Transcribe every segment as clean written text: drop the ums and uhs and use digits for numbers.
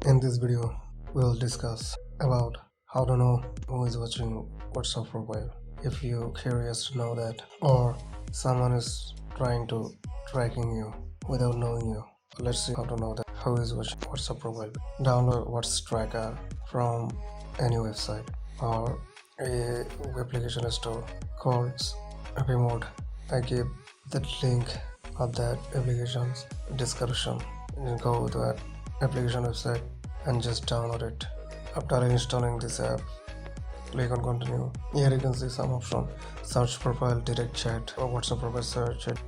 In this video, we'll discuss about how to know who is watching WhatsApp profile. If you're curious to know that, or someone is trying to tracking you without knowing you, let's see how to know that who is watching WhatsApp profile. Download WhatsApp tracker from any website or a application store called Happy Mode. I give the link of that application's description. You go to that application website and just download it. After installing this app, click on continue. Here you can see some option: search profile, direct chat, or WhatsApp profile search it.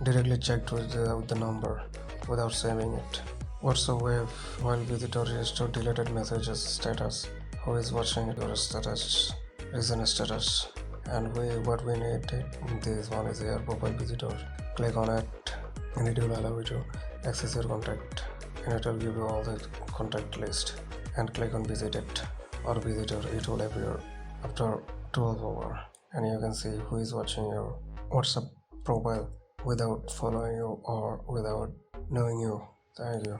Directly checked with the number without saving it. WhatsApp web while visitor register deleted messages status. Who is watching your status? Reason status. And what we need, this one is here, profile visitor. Click on it and it will allow you to access your contact, and it will give you all the contact list. And click on visit it or visitor. It will appear after 12 hour, and you can see who is watching your WhatsApp profile without following you or without knowing you. Thank you.